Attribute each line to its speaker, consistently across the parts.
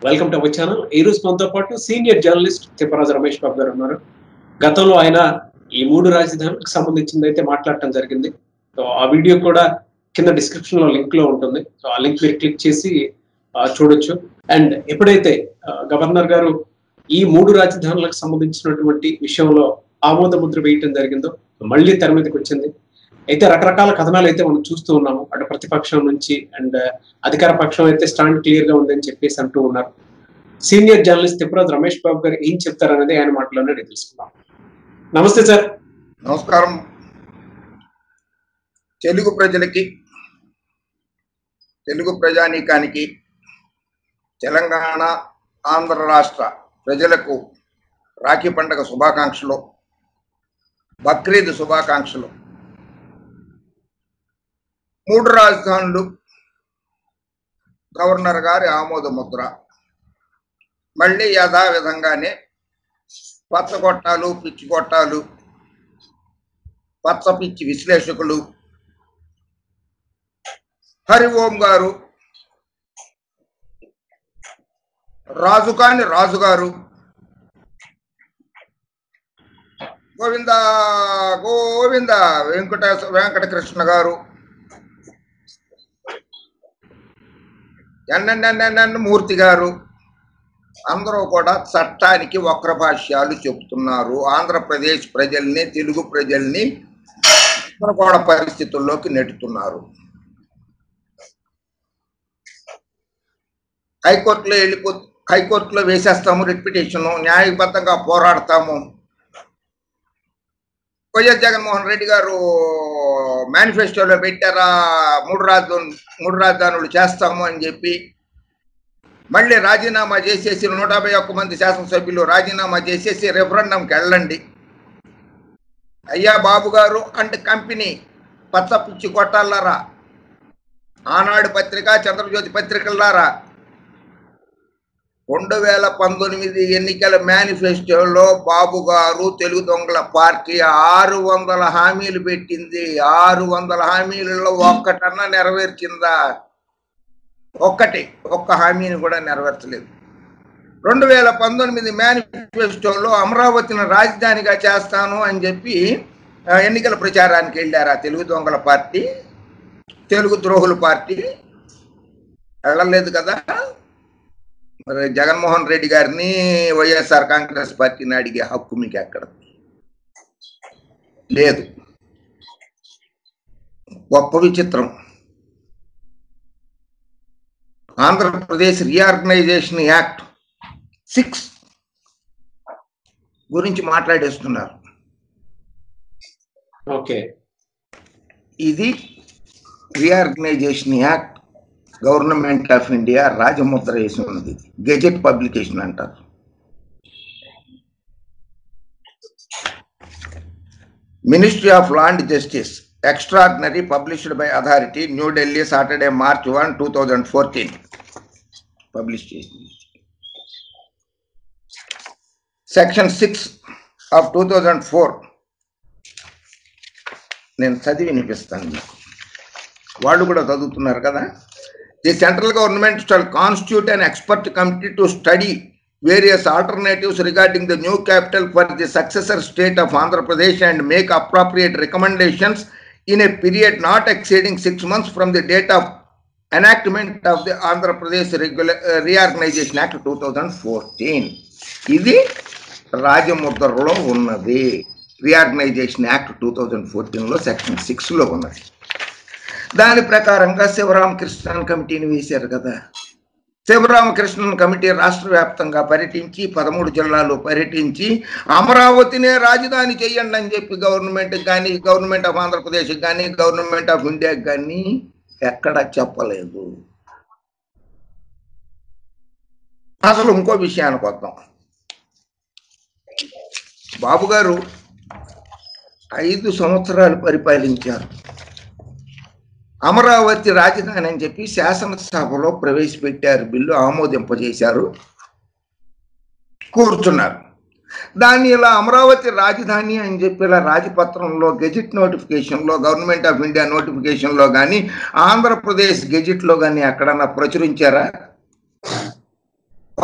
Speaker 1: Welcome to our channel. ఈ రోజు మనతో పాటు సీనియర్ జర్నలిస్ట్ తిప్పరాజు రమేష్ బాబు గారు ఉన్నారు. గతంలో ఆయన ఈ 3 రాజధానులకు సంబంధించింది అయితే మాట్లాడటం జరిగింది. సో ఆ వీడియో కూడా కింద డిస్క్రిప్షన్ లో లింక్ లో ఉంటుంది. సో ఆ లింక్ మీరు క్లిక్ చేసి చూడొచ్చు. అండ్ ఎప్పుడైతే గవర్నర్ గారు ఈ 3 రాజధానులకు సంబంధించినటువంటి విషయంలో ఆమోద ముద్ర వేయటం జరిగిందో మళ్ళీ తెర మీదకి వచ్చింది. అయితే రకరకాల కథనాలు అయితే మనం చూస్తూ ఉన్నాము. అటు ప్రతిపక్షం నుంచి అండ్ అధికార పక్షం అయితే స్టాండ్ క్లియర్ గా ఉందని చెప్పేసి అంటూ ఉన్నారు. సీనియర్ జర్నలిస్ట్ తిప్పరాజు రమేష్ బాబు గారు ఏం చెప్తారనేది ఆయన మాటలోనే తెలుసుకున్నాం. నమస్తే సార్.
Speaker 2: నమస్కారం. తెలుగు ప్రజలకి, తెలుగు ప్రజానీకానికి, తెలంగాణ ఆంధ్ర రాష్ట్ర ప్రజలకు రాఖీ పండుగ శుభాకాంక్షలు, బక్రీద్ శుభాకాంక్షలు. 3 రాజధానులు, గవర్నర్ గారి ఆమోద ముద్ర. మళ్ళీ యథావిధంగానే పచ్చ కొట్టాలు, పిచ్చి కొట్టాలు, పచ్చ పిచ్చి విశ్లేషకులు, హరి ఓం గారు, రాజుకాని రాజుగారు, గోవింద గోవింద వెంకటకృష్ణ గారు, ఎన్ఎన్ఎన్ఎన్ మూర్తి గారు అందరూ కూడా చట్టానికి వక్ర భాష్యాలు చెబుతున్నారు. ఆంధ్రప్రదేశ్ ప్రజల్ని, తెలుగు ప్రజల్ని కూడా పరిస్థితుల్లోకి నెట్టుతున్నారు. హైకోర్టులో వేసేస్తాము రిపిటేషను, న్యాయబద్ధంగా పోరాడతాము. వైఎస్ జగన్మోహన్ రెడ్డి గారు మేనిఫెస్టోలో పెట్టారా 3 రాజధానులు చేస్తాము అని చెప్పి. మళ్ళీ రాజీనామా చేసేసి 151 మంది శాసనసభ్యులు రాజీనామా చేసేసి రెఫరెండంకి వెళ్ళండి. అయ్యా బాబు గారు అంటే కంపెనీ పచ్చ పిచ్చి కొట్టాలారా, ఆనాడు పత్రిక, చంద్రజ్యోతి పత్రికలారా, 2019 ఎన్నికల మేనిఫెస్టోలో బాబు గారు తెలుగు దొంగల పార్టీ 600 హామీలు పెట్టింది. 600 హామీలలో ఒక్కటన్నా నెరవేర్చిందా? ఒక్క హామీని కూడా నెరవేర్చలేదు. 2019 మేనిఫెస్టోలో అమరావతిని రాజధానిగా చేస్తాను అని చెప్పి ఎన్నికల ప్రచారానికి వెళ్ళారా తెలుగు దొంగల పార్టీ, తెలుగు ద్రోహుల పార్టీ? వెళ్ళలేదు కదా. మరి జగన్మోహన్ రెడ్డి గారిని, వైఎస్ఆర్ కాంగ్రెస్ పార్టీని అడిగే హక్కు మీకు ఎక్కడ లేదు. గొప్ప విచిత్రం. ఆంధ్రప్రదేశ్ రీఆర్గనైజేషన్ యాక్ట్ 6 గురించి మాట్లాడేస్తున్నారు.
Speaker 1: ఓకే,
Speaker 2: ఇది reorganisation act government of India రాజముద్ర వేసి ఉన్నది. గెజెట్ పబ్లికేషన్ అంటారు. Ministry of law and justice extraordinary published by authority, New Delhi, Saturday, March 1, 2014 publish చేసింది. సెక్షన్ 6 ఆఫ్ 2004 నేను చదివి వినిపిస్తాను మీకు, వాళ్ళు కూడా చదువుతున్నారు కదా. The central government shall constitute an expert committee to study various alternatives regarding the new capital for the successor state of Andhra Pradesh and make appropriate recommendations in a period not exceeding 6 months from the date of enactment of the Andhra Pradesh Reorganization Act 2014. ఇది రాజముద్రలో ఉన్నది. Reorganisation act 2014లో section 6లో ఉన్నది. దాని ప్రకారంగా శివరామకృష్ణన్ కమిటీని వేశారు కదా. Sivaramakrishnan committee రాష్ట్ర వ్యాప్తంగా పర్యటించి 13 జిల్లాలు పర్యటించి అమరావతినే రాజధాని చెయ్యండి అని చెప్పి గవర్నమెంట్కి కానీ, గవర్నమెంట్ ఆఫ్ ఆంధ్రప్రదేశ్కి కానీ, గవర్నమెంట్ ఆఫ్ ఇండియాకి కానీ ఎక్కడ చెప్పలేదు. అసలు ఇంకో విషయానికి వద్దాం. బాబు గారు 5 సంవత్సరాలు పరిపాలించారు. అమరావతి రాజధాని అని చెప్పి శాసనసభలో ప్రవేశపెట్టారు, బిల్లు ఆమోదింపజేశారు, కూర్చున్నారు. దాన్ని ఇలా అమరావతి రాజధాని అని చెప్పి ఇలా రాజపత్రంలో, గెజిట్ నోటిఫికేషన్లో, గవర్నమెంట్ ఆఫ్ ఇండియా నోటిఫికేషన్లో కానీ, ఆంధ్రప్రదేశ్ గెజిట్లో కానీ ఎక్కడన్నా ప్రచురించారా?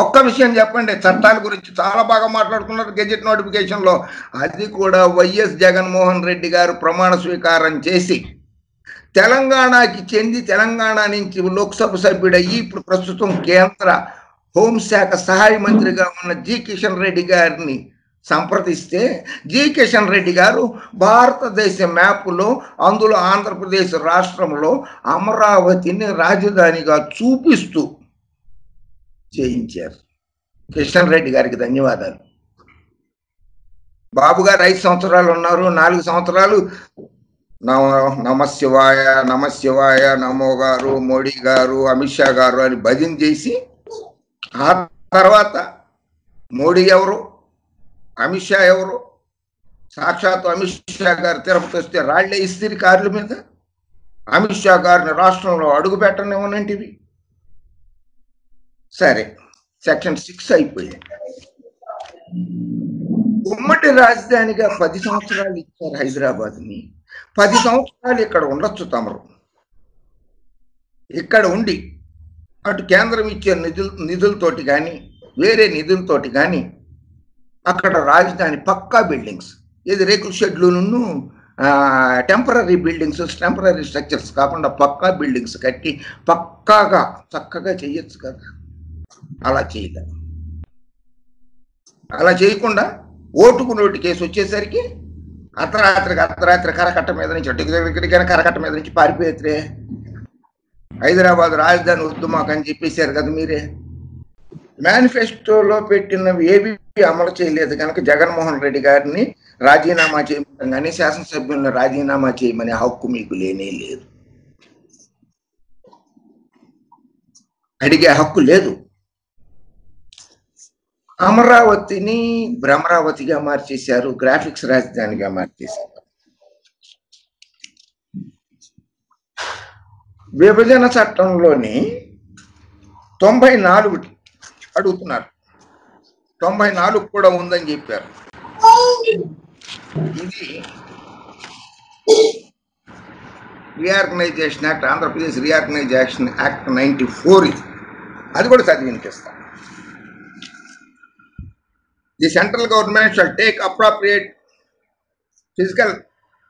Speaker 2: ఒక్క విషయం చెప్పండి, చట్టాల గురించి చాలా బాగా మాట్లాడుతున్నారు గెజెట్ నోటిఫికేషన్ లో. అది కూడా వైఎస్ జగన్మోహన్ రెడ్డి గారు ప్రమాణ స్వీకారం చేసి తెలంగాణకి చెంది తెలంగాణ నుంచి లోక్సభ సభ్యుడయ్యి ఇప్పుడు ప్రస్తుతం కేంద్ర హోంశాఖ సహాయ మంత్రిగా ఉన్న జి కిషన్ రెడ్డి గారిని సంప్రదిస్తే జి కిషన్ రెడ్డి గారు భారతదేశ మ్యాప్లో అందులో ఆంధ్రప్రదేశ్ రాష్ట్రంలో అమరావతిని రాజధానిగా చూపిస్తూ చేయించారు. కిషన్ రెడ్డి గారికి ధన్యవాదాలు. బాబు గారు 5 సంవత్సరాలు ఉన్నారు, 4 సంవత్సరాలు నమశివాయ నమశివాయ నమో గారు, మోడీ గారు, అమిత్ షా గారు అని భజన చేసి ఆ తర్వాత మోడీ ఎవరు, అమిత్ షా ఎవరు, సాక్షాత్ అమిత్ షా గారు తిరుపతి వస్తే రాళ్లే ఇస్తిరి కార్ల మీద, అమిత్ షా గారిని రాష్ట్రంలో అడుగు పెట్టనివ్వనంటివి. సరే, సెక్షన్ 6 అయిపోయింది. ఉమ్మడి రాజధానిగా 10 సంవత్సరాలు ఇచ్చారు హైదరాబాద్ని. 10 సంవత్సరాలు ఇక్కడ ఉండొచ్చు తమరు. ఇక్కడ ఉండి అటు కేంద్రం ఇచ్చే నిధులతోటి కానీ వేరే నిధులతోటి కానీ అక్కడ రాజధాని పక్కా బిల్డింగ్స్, ఇది రేకుల షెడ్లను టెంపరీ బిల్డింగ్స్, టెంపరీ స్ట్రక్చర్స్ కాకుండా పక్కా బిల్డింగ్స్ కట్టి పక్కాగా చక్కగా చేయొచ్చు కదా. అలా చేయలేదు. అలా చేయకుండా ఓటుకు నోటు కేసు వచ్చేసరికి అర్ధరాత్రి కరకట్ట మీద నుంచి ఇక్కడికైనా కరకట్ట మీద నుంచి పారిపోయేత్రే. హైదరాబాద్ రాజధాని వద్దు మాకు అని చెప్పేశారు కదా మీరే. మేనిఫెస్టోలో పెట్టినవి ఏవి అమలు చేయలేదు కనుక జగన్మోహన్ రెడ్డి గారిని రాజీనామా చేయమని కానీ శాసనసభ్యులను రాజీనామా చేయమనే హక్కు మీకు లేనే లేదు, అడిగే హక్కు లేదు. అమరావతిని భ్రమరావతిగా మార్చేశారు, గ్రాఫిక్స్ రాజధానిగా మార్చేశారు. విభజన చట్టంలోని 94 అడుగుతున్నారు, 94 కూడా ఉందని చెప్పారు. ఇది reorganisation act, Andhra Pradesh reorganisation act 94 ఇది. అది కూడా చదివి వినిపిస్తాను. The central government shall take appropriate fiscal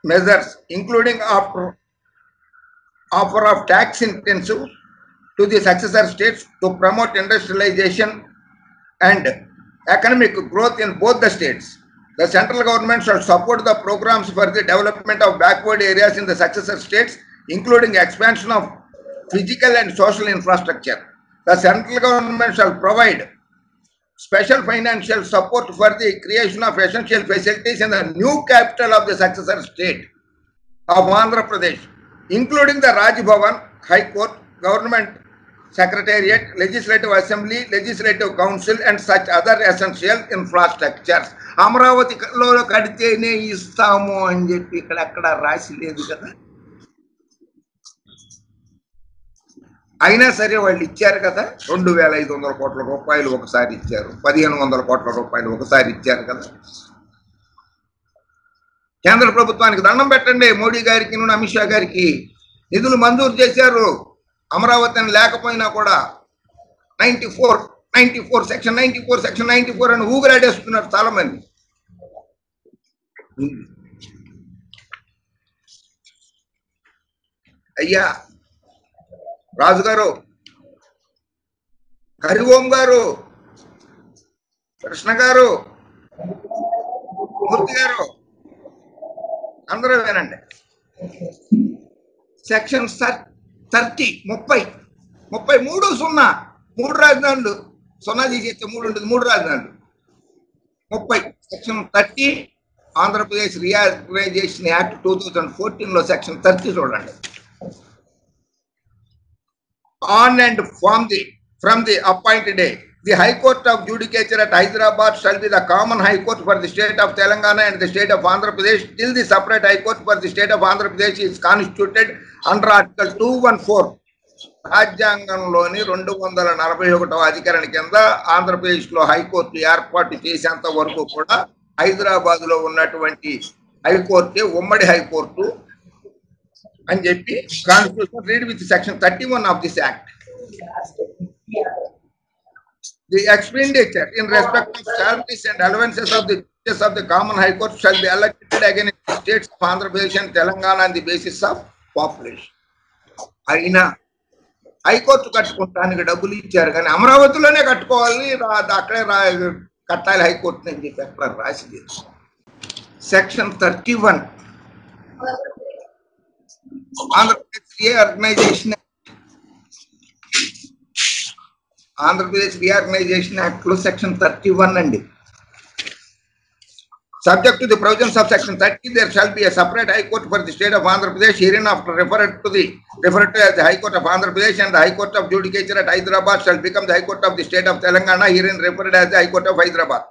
Speaker 2: measures, including offer of tax incentives to the successor states to promote industrialization and economic growth in both the states. The central government shall support the programs for the development of backward areas in the successor states, including expansion of physical and social infrastructure. The central government shall provide special financial support for the creation of essential facilities in the new capital of the successor state of Andhra Pradesh, including the Raj Bhavan, High Court, Government Secretariat, Legislative Assembly, Legislative Council and such other essential infrastructures. అమరావతిలో కడితేనే ఇస్తాము అని చెప్పి ఇక్కడ రాసి లేదు కదా. అయినా సరే వాళ్ళు ఇచ్చారు కదా. 2500 కోట్ల రూపాయలు ఒకసారి ఇచ్చారు, 1500 కోట్ల రూపాయలు ఒకసారి ఇచ్చారు కదా. కేంద్ర ప్రభుత్వానికి దండం పెట్టండి, మోడీ గారికి, అమిత్ షా గారికి. నిధులు మంజూరు చేశారు. అమరావతి అని లేకపోయినా కూడా 94 సెక్షన్ 94 అని ఊగురాడేస్తున్నారు చాలా మంది. అయ్యా రాజు గారు, హరిఓం గారు, కృష్ణ గారు, మూర్తి గారు, అందరూ వినండి. సెక్షన్ 30 33 3 రాజధానులు, 0 తీసేస్తే 3 ఉంటుంది, 3 రాజధానులు 30. సెక్షన్ 30 ఆంధ్రప్రదేశ్ రీఆర్గనైజేషన్ యాక్ట్ 2014లో సెక్షన్ 30 చూడండి. On and from the appointed day, the High Court of Judicature at Hyderabad shall be the common High Court for the state of Telangana and the state of Andhra Pradesh till the separate High Court for the state of Andhra Pradesh is constituted under Article 214. రాజ్యాంగంలోని 241వ అధికరణ కింద ఆంధ్రప్రదేశ్లో high court ఏర్పాటు చేసేంత వరకు కూడా హైదరాబాద్లో ఉన్నటువంటి హైకోర్టే ఉమ్మడి హైకోర్టు అని చెప్పి constitution read with section 31 of this act. The expenditure in respect of salaries and allowances of the judges of the Common High Court shall be allocated against the states of Andhra Pradesh and Telangana on the basis of population. అయినా high court కట్టుకుంటానికి డబ్బులు ఇచ్చారు కానీ అమరావతిలోనే కట్టుకోవాలి, అక్కడే కట్టాలి high court అని చెప్పి అక్కడ రాసింది. సెక్షన్ 31 ఆంధ్రప్రదేశ్ రీఆర్గనైజేషన్ యాక్ట్ లో సెక్షన్ 31 అండి. Subject to the provisions of section 30, there shall be a separate High Court for the state of Andhra Pradesh, hereinafter referred to as the High Court of Andhra Pradesh, and the High Court of Judicature at Hyderabad shall become the High Court of the state of Telangana, herein referred as the High Court of Hyderabad.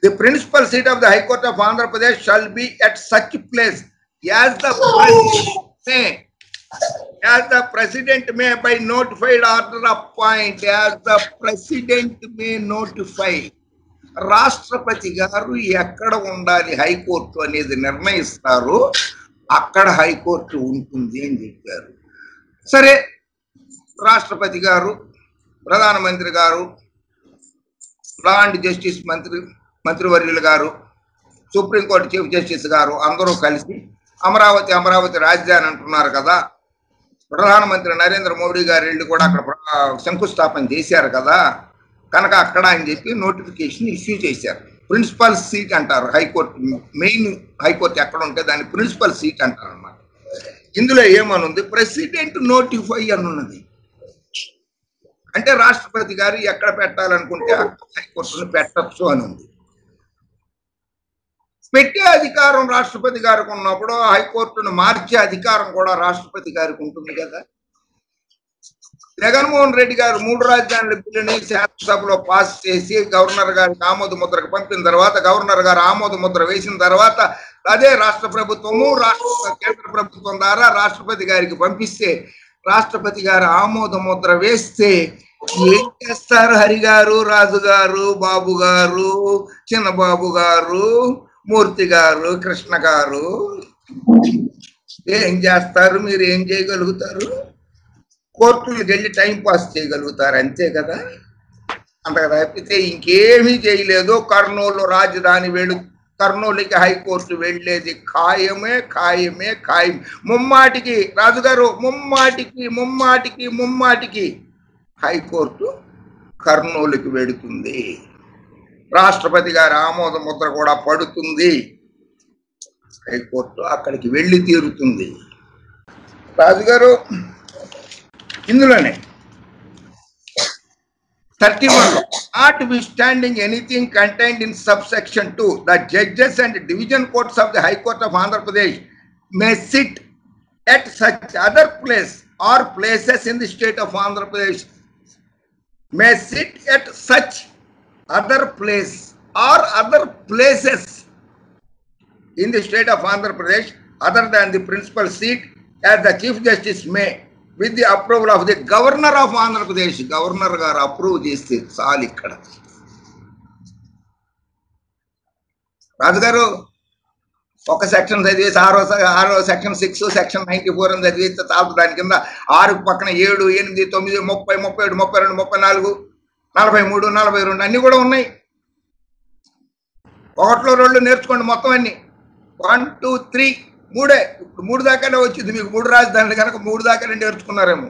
Speaker 2: The principal seat of the High Court of Andhra Pradesh shall be at such place as the President may by notified order appoint, as the President may notify. రాష్ట్రపతి గారు ఎక్కడ ఉండాలి high court అనేది నిర్ణయిస్తారు, అక్కడ high court ఉంటుంది అని చెప్పారు. సరే, రాష్ట్రపతి గారు, ప్రధానమంత్రి గారు, లా అండ్ జస్టిస్ మంత్రివర్యులు గారు, సుప్రీంకోర్టు చీఫ్ జస్టిస్ గారు అందరూ కలిసి అమరావతి రాజధాని అంటున్నారు కదా, ప్రధానమంత్రి నరేంద్ర మోడీ గారు వెళ్ళి కూడా అక్కడ శంకుస్థాపన చేశారు కదా, కనుక అక్కడ అని చెప్పి నోటిఫికేషన్ ఇష్యూ చేశారు. ప్రిన్సిపల్ సీట్ అంటారు హైకోర్టు, మెయిన్ హైకోర్టు ఎక్కడ ఉంటే దాన్ని ప్రిన్సిపల్ సీట్ అంటారు అన్నమాట. ఇందులో ఏమనుంది, ప్రెసిడెంట్ నోటిఫై అని ఉన్నది. అంటే రాష్ట్రపతి గారు ఎక్కడ పెట్టాలనుకుంటే హైకోర్టును పెట్టచ్చు అని ఉంది. పెట్టే అధికారం రాష్ట్రపతి గారికి ఉన్నప్పుడు హైకోర్టును మార్చే అధికారం కూడా రాష్ట్రపతి గారికి ఉంటుంది కదా. జగన్మోహన్ రెడ్డి గారు 3 రాజధానుల బిల్లుని శాసనసభలో పాస్ చేసి గవర్నర్ గారికి ఆమోద ముద్రకు పంపిన తర్వాత, గవర్నర్ గారు ఆమోద ముద్ర వేసిన తర్వాత అదే రాష్ట్ర ప్రభుత్వము కేంద్ర ప్రభుత్వం ద్వారా రాష్ట్రపతి గారికి పంపిస్తే, రాష్ట్రపతి గారు ఆమోద ముద్ర వేస్తే ఏం చేస్తారు హరి గారు, రాజు గారు, బాబు గారు, చిన్నబాబు గారు, మూర్తి గారు, కృష్ణ గారు ఏం చేస్తారు? మీరు ఏం చేయగలుగుతారు? కోర్టులకు వెళ్ళి టైం పాస్ చేయగలుగుతారు అంతే కదా. అంత తప్పితే ఇంకేమీ చేయలేదు. కర్నూలుకి హైకోర్టు వెళ్ళేది ఖాయం. ముమ్మాటికి రాజుగారు, ముమ్మాటికి హైకోర్టు కర్నూలుకి వెడుతుంది. రాష్ట్రపతి గారి ఆమోద ముద్ర కూడా పడుతుంది. హైకోర్టు అక్కడికి వెళ్ళి తీరుతుంది. రాజుగారు ఇందులోనే 31 notwithstanding anything contained in subsection 2, the judges and division courts of the High Court of Andhra Pradesh may sit at such other place or places in the state of Andhra Pradesh. May sit at such other place or other places in the state of Andhra Pradesh other than the principal seat, as the Chief Justice may, with the approval of the Governor of Andhra Pradesh. Governor garu approve cheste chalu ikkada. Raju garu oka section chadivesi aro section 6 section 94 అని చదివితే చాలు. దాని కింద 6 పక్కన 7 8 9 30 37 32 34 43 42 అన్ని కూడా ఉన్నాయి. ఒకటిలో 2 నేర్చుకోండి మొత్తం అన్ని. 1 2 3 3 ఇప్పుడు 3 దాకానే వచ్చింది మీకు. 3 రాజధానులు కనుక 3 దాకానే నేర్చుకున్నారేమో.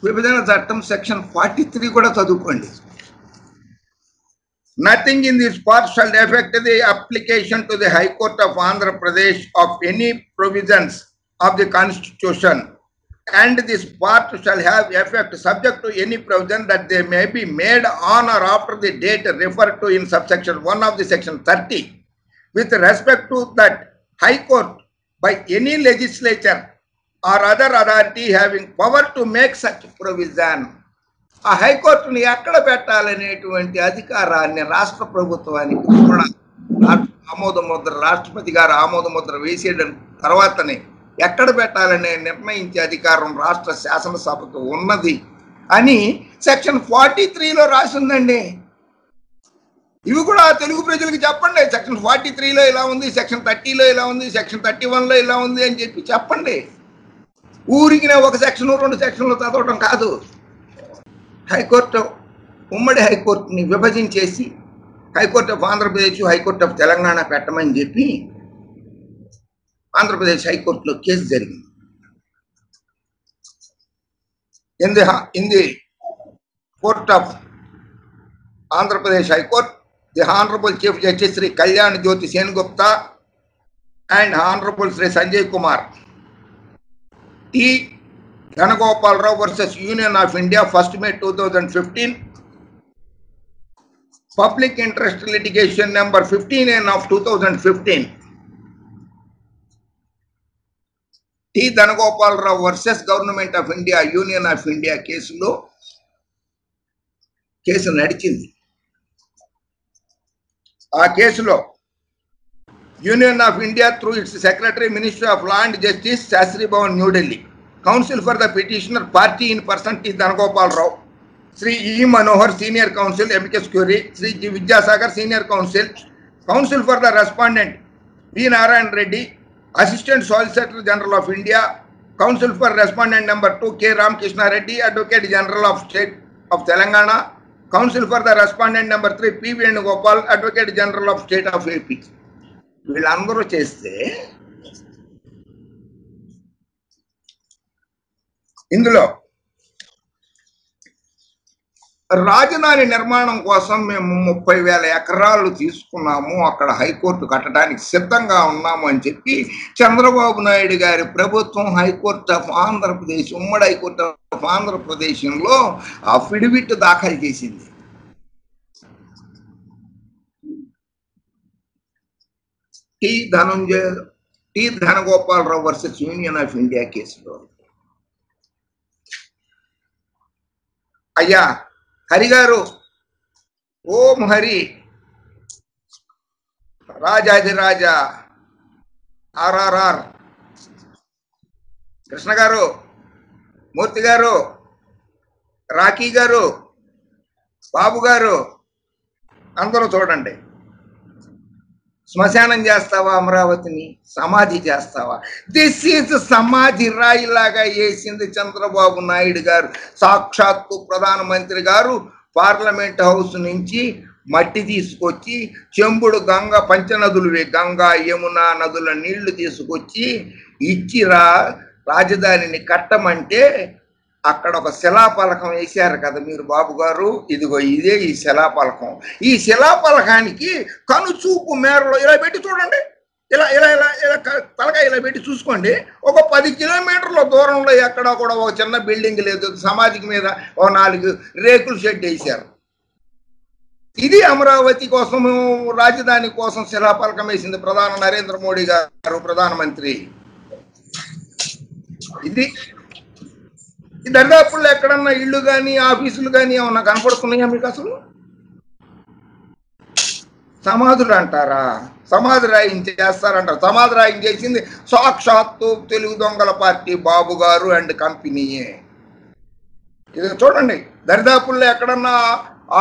Speaker 2: విభజన చట్టం సెక్షన్ 43 కూడా చదువుకోండి. Nothing in this part shall affect the application to the High Court of Andhra Pradesh of any provisions of the Constitution, and this part shall have effect subject to any provision that they may be made on or after the date referred to in subsection 1 of the section 30, with respect to that High Court by any legislature or other authority having power to make such provision. ఆ హైకోర్టుని ఎక్కడ పెట్టాలనేటువంటి అధికారాన్ని రాష్ట్ర ప్రభుత్వానికి కూడా ఆమోద ముద్ర, రాష్ట్రపతి గారు ఆమోద ముద్ర వేసేయడం తర్వాతనే ఎక్కడ పెట్టాలనే నిర్ణయించే అధికారం రాష్ట్ర శాసనసభకు ఉన్నది అని సెక్షన్ 43లో రాసిందండి. ఇవి కూడా తెలుగు ప్రజలకు చెప్పండి. సెక్షన్ 43లో ఇలా ఉంది, సెక్షన్ 30లో ఇలా ఉంది, సెక్షన్ 31లో ఇలా ఉంది అని చెప్పి చెప్పండి. ఊరికి ఒక సెక్షన్ 2 సెక్షన్లు చదవడం కాదు. హైకోర్టు ఉమ్మడి హైకోర్టుని విభజించేసి high court of Andhra Pradesh, high court of Telangana పెట్టమని చెప్పి ఆంధ్రప్రదేశ్ హైకోర్టులో కేసు జరిగింది. In the court of Andhra Pradesh high court, the honourable chief justice Shri Kalyan Jyoti Sengupta and honourable Shri Sanjay Kumar T Dhanagopala Rao versus union of India, 1 May 2015, public interest litigation number 15N of 2015, T Dhanagopala Rao versus government of India, union of India కేసులో case నడిచింది. ఆ కేసులో union of India through its secretary, ministry of law and justice, Shastri Bhavan, New Delhi, counsel for the petitioner, party in person T Dhanagopala Rao, Shri E Manohar, senior counsel, amicus curiae, Shri G Vidyasagar, senior counsel, counsel for the respondent V Narayana Reddy, assistant solicitor general of India, counsel for respondent number 2 K Ramakrishna Reddy, advocate general of state of Telangana, counsel for the respondent number 3 P Venugopal, advocate general of state of AP. వీళ్ళందరూ చేస్తే ఇందులో రాజధాని నిర్మాణం కోసం మేము 30,000 ఎకరాలు తీసుకున్నాము, అక్కడ హైకోర్టు కట్టడానికి సిద్ధంగా ఉన్నాము అని చెప్పి చంద్రబాబు నాయుడు గారి ప్రభుత్వం హైకోర్టు ఆఫ్ ఆంధ్రప్రదేశ్, ఉమ్మడి హైకోర్టు ఆఫ్ ఆంధ్రప్రదేశ్లో అఫిడవిట్ దాఖలు చేసింది. T Dhanagopala Rao versus union of India కేసులో. అయ్యా హరిగారు, ఓం హరి, రాజాదిరాజా, RRR, కృష్ణ గారు, మూర్తి గారు, రాఖీ గారు, బాబు గారు, అందరూ చూడండి. శ్మశానం చేస్తావా అమరావతిని? సమాధి చేస్తావా? దిస్ ఈజ్ సమాధి రాయిలాగా వేసింది చంద్రబాబు నాయుడు గారు. సాక్షాత్తు ప్రధానమంత్రి గారు పార్లమెంట్ హౌస్ నుంచి మట్టి తీసుకొచ్చి, చెంబుడు పంచనదులువే గంగా యమున నదుల నీళ్లు తీసుకొచ్చి ఇచ్చిరా రాజధానిని కట్టమంటే అక్కడ ఒక శిలాపలకం వేశారు కదా మీరు బాబు గారు. ఇదిగో ఇదే ఈ శిలాపలకం. ఈ శిలాపలకానికి కనుచూపు మేరలో ఇలా పెట్టి చూడండి, ఇలా ఇలా ఇలా ఇలా తలకాయ ఇలా పెట్టి చూసుకోండి. ఒక 10 కిలోమీటర్ల దూరంలో ఎక్కడ కూడా ఒక చిన్న బిల్డింగ్ లేదు, సమాధికి మీద ఒక 4 రేకుల షెడ్ వేశారు. ఇది అమరావతి కోసం, రాజధాని కోసం శిలాపలకం వేసింది ప్రధాని నరేంద్ర మోడీ గారు, ప్రధానమంత్రి. ఇది ఈ దరిదాపుల్లో ఎక్కడన్నా ఇళ్ళు కానీ ఆఫీసులు కానీ ఏమన్నా కనపడుతున్నాయా మీకు? అసలు సమాధులు అంటారా? సమాధి రాయించేస్తారంటారు. సమాధి రాయించేసింది సాక్షాత్తు తెలుగు దొంగల పార్టీ బాబు గారు అండ్ కంపెనీయే. ఇది చూడండి, దరిదాపుల్లో ఎక్కడన్నా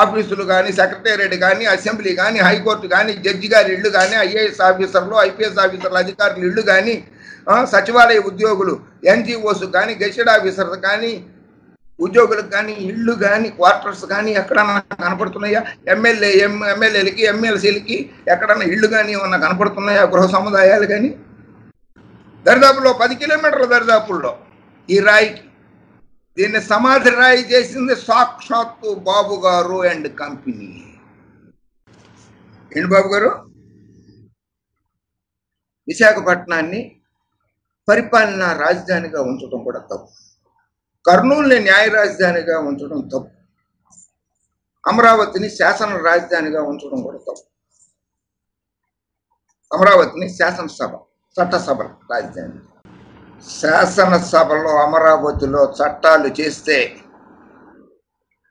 Speaker 2: ఆఫీసులు కానీ, సెక్రటేరియట్ కానీ, అసెంబ్లీ కానీ, హైకోర్టు కానీ, జడ్జి గారి ఇళ్ళు కానీ, IAS ఆఫీసర్లు, IPS ఆఫీసర్లు, అధికారులు ఇళ్ళు కానీ, సచివాలయ ఉద్యోగులు, NGOs కానీ, గెజిటెడ్ ఆఫీసర్స్ కానీ, ఉద్యోగులకు కానీ ఇళ్ళు కానీ, క్వార్టర్స్ కానీ ఎక్కడన్నా కనపడుతున్నాయా? ఎమ్మెల్యేలకి, MLCలకి ఎక్కడన్నా ఇళ్ళు కానీ ఏమన్నా కనపడుతున్నాయా? గృహ సముదాయాలు కానీ? దరిదాపుల్లో 10 కిలోమీటర్ల దరిదాపుల్లో ఈ రాయికి, దీన్ని సమాధి రాయి చేసింది సాక్షాత్తు బాబు గారు అండ్ కంపెనీ. ఏంటి బాబు గారు? విశాఖపట్నాన్ని పరిపాలనా రాజధానిగా ఉంచడం కూడా తప్పు, కర్నూలుని న్యాయ రాజధానిగా ఉంచడం తప్పు, అమరావతిని శాసన రాజధానిగా ఉంచడం కూడా తప్పు. అమరావతిని శాసనసభ, చట్టసభ రాజధాని. శాసనసభలో అమరావతిలో చట్టాలు చేస్తే,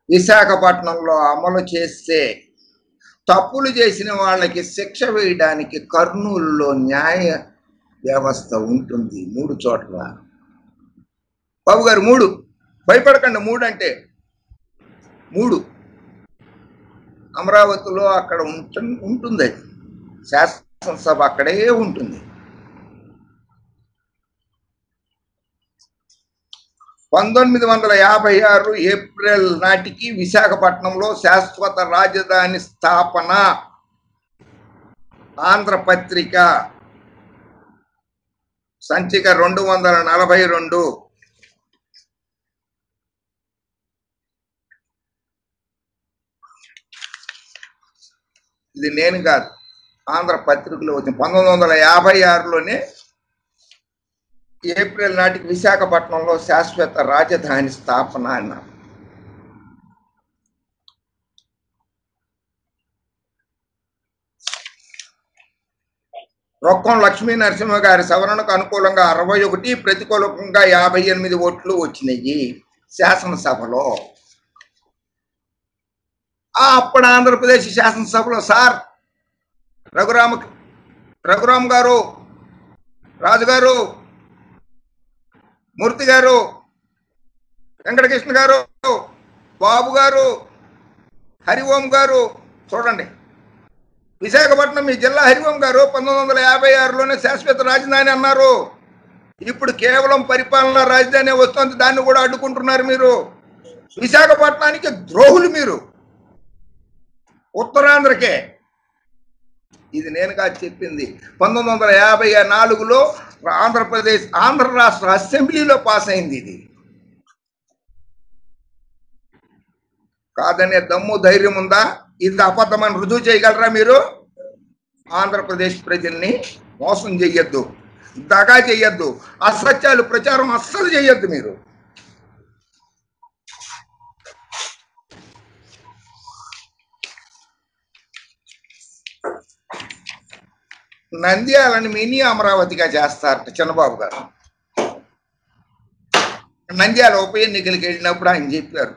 Speaker 2: విశాఖపట్నంలో అమలు చేస్తే, తప్పులు చేసిన వాళ్ళకి శిక్ష వేయడానికి కర్నూలులో న్యాయ వ్యవస్థ ఉంటుంది 3 చోట్ల. బాబు గారు 3, భయపడకండి, 3 అంటే 3 అమరావతిలో అక్కడ ఉంటుంది. శాసనసభ అక్కడే ఉంటుంది. 1956 ఏప్రిల్ నాటికి విశాఖపట్నంలో శాశ్వత రాజధాని స్థాపన. ఆంధ్రపత్రిక సంచిక 242. ఇది నేను కాదు, ఆంధ్రపత్రికలో వచ్చింది. 1956లోనే ఏప్రిల్ నాటికి విశాఖపట్నంలో శాశ్వత రాజధాని స్థాపన అన్నారు. రొక్కం లక్ష్మీ నరసింహ గారి సవరణకు అనుకూలంగా 61, ప్రతికూలంగా 58 ఓట్లు వచ్చినాయి శాసనసభలో. అప్పుడు ఆంధ్రప్రదేశ్ శాసనసభలో సార్ రఘురామ్ గారు, రాజు గారు, మూర్తి గారు, వెంకటకృష్ణ గారు, బాబు గారు, హరిఓం గారు, చూడండి, విశాఖపట్నం మీ జిల్లా హరిఓం గారు 1956లోనే శాశ్వత రాజధాని అన్నారు. ఇప్పుడు కేవలం పరిపాలనా రాజధాని వస్తుంది, దాన్ని కూడా అడ్డుకుంటున్నారు మీరు. విశాఖపట్నానికి ద్రోహులు మీరు, ఉత్తరాంధ్రకే. ఇది నేను కాదు చెప్పింది. 1954లో ఆంధ్ర రాష్ట్ర అసెంబ్లీలో పాస్ అయింది. ఇది కాదనే దమ్ము ధైర్యం ఉందా? ఇది అబద్ధమని రుజువు చేయగలరా మీరు? ఆంధ్రప్రదేశ్ ప్రజల్ని మోసం చెయ్యొద్దు, దగా చెయ్యొద్దు, అసత్యాలు ప్రచారం అస్సలు చెయ్యొద్దు మీరు. నంద్యాలని మినీ అమరావతిగా చేస్తారట చంద్రబాబు గారు. నంద్యాల ఉప ఎన్నికలకు వెళ్ళినప్పుడు ఆయన చెప్పారు,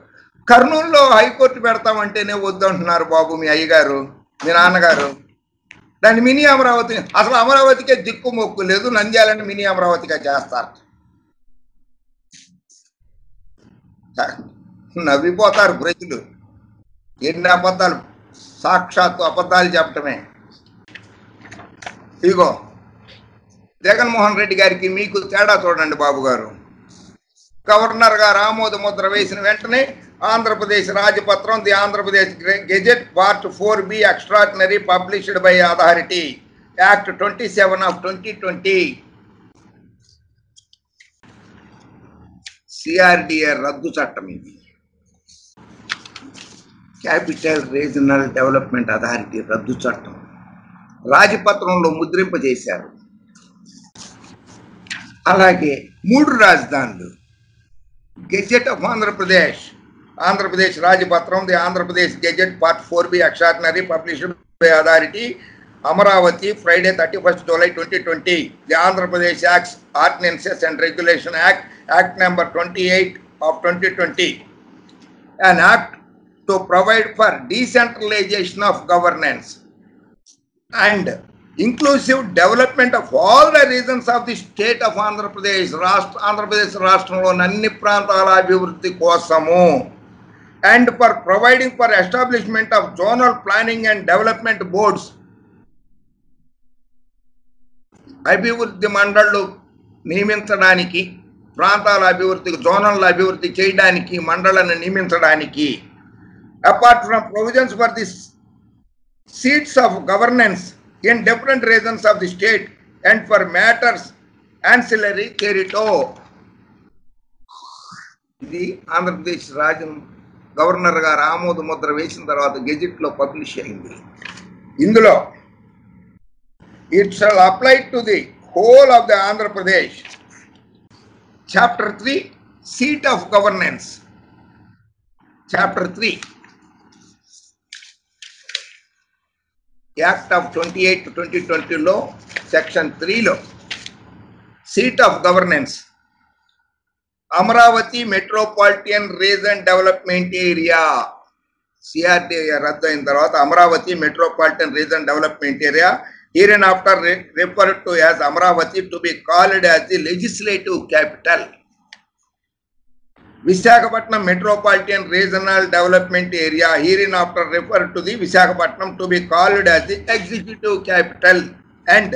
Speaker 2: కర్నూలులో హైకోర్టు పెడతామంటేనే వద్దంటున్నారు బాబు మీ అయ్యగారు, మీ నాన్నగారు. దాన్ని మినీ అమరావతి, అసలు అమరావతికే దిక్కు మొక్కు లేదు, నంద్యాలని మినీ అమరావతిగా చేస్తారు. నవ్విపోతారు ప్రజలు. ఎన్ని అబద్ధాలు, సాక్షాత్తు అబద్ధాలు చెప్పటమే. ఇగో జగన్మోహన్ రెడ్డి గారికి మీకు తేడా చూడండి బాబు గారు. గవర్నర్ గారు ఆమోద ముద్ర వేసిన వెంటనే ఆంధ్రప్రదేశ్ రాజపత్రం, the Andhra Pradesh gazette part 4B extraordinary published by authority act 27 of 2020. CRDA రద్దు చట్టం ఇది. క్యాపిటల్ రీజనల్ డెవలప్మెంట్ అథారిటీ రద్దు చట్టం రాజపత్రంలో ముద్రింపజేశారు. అలాగే 3 రాజధానులు, గెజెట్ ఆఫ్ ఆంధ్రప్రదేశ్, ఆంధ్రప్రదేశ్ రాజపత్రం, the Andhra Pradesh gazette part 4B extraordinary published by authority, Amaravati, Friday 31st July 2020, the Andhra Pradesh acts, ordinances and regulation act number 28 of 2020, an act to provide for decentralization of governance and inclusive development of all the regions of the state of Andhra Pradesh. Andhra Pradesh రాష్ట్రంలోని అన్ని ప్రాంతాల అభివృద్ధి కోసము, and for providing for establishment of zonal planning and development boards. అభివృద్ధి మండళ్లు నియమించడానికి, ప్రాంతాల అభివృద్ధికి, zonal అభివృద్ధి చేయడానికి మండళ్లను నియమించడానికి, apart from provisions for the seats of governance in different regions of the state and for matters ancillary thereto. ఇది Andhra Pradesh governor గారు ఆమోద ముద్ర వేసిన తర్వాత గెజెట్ లో పబ్లిష్ అయింది. ఇందులో it shall apply to the whole of the Andhra Pradesh. Chapter 3, seat of governance. Chapter 3, Act of 28 to 2020 లో Section 3 లో seat of governance, Amaravati metropolitan reason development area. CRDA రద్దు అయిన తర్వాత Amaravati metropolitan reason development area hereinafter referred to as Amravati to be called as the legislative capital. Visakhapatnam Metropolitan Regional Development Area hereinafter referred to the Visakhapatnam to be called as the executive capital, and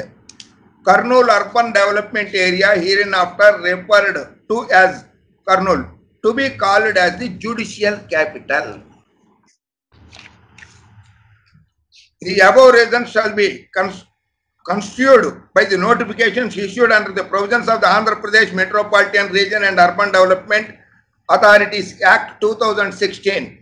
Speaker 2: Kurnool Urban Development Area hereinafter referred to as Kurnool to be called as the judicial capital. The above reasons shall be construed by the notifications issued under the provisions of the Andhra Pradesh Metropolitan Region and Urban Development Authorities Act 2016.